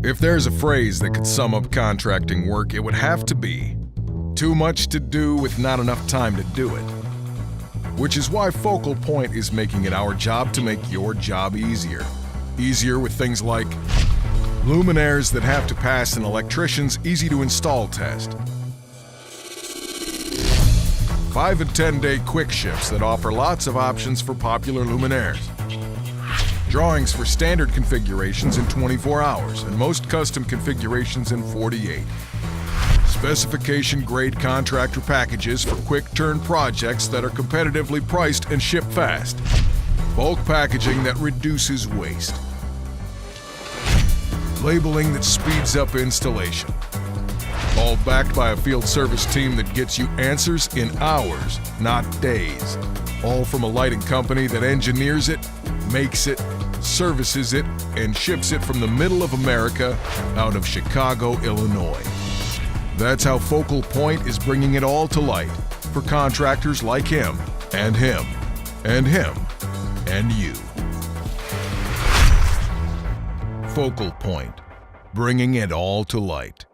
If there's a phrase that could sum up contracting work, it would have to be, too much to do with not enough time to do it. Which is why Focal Point is making it our job to make your job easier. Easier with things like luminaires that have to pass an electrician's easy-to-install test, 5 and 10-day quick ships that offer lots of options for popular luminaires, drawings for standard configurations in 24 hours and most custom configurations in 48, specification-grade contractor packages for quick-turn projects that are competitively priced and ship fast, bulk packaging that reduces waste, labeling that speeds up installation, all backed by a field service team that gets you answers in hours, not days. All from a lighting company that engineers it, makes it, services it, and ships it from the middle of America out of Chicago, Illinois. That's how Focal Point is bringing it all to light for contractors like him, and him, and him, and you. Focal Point, bringing it all to light.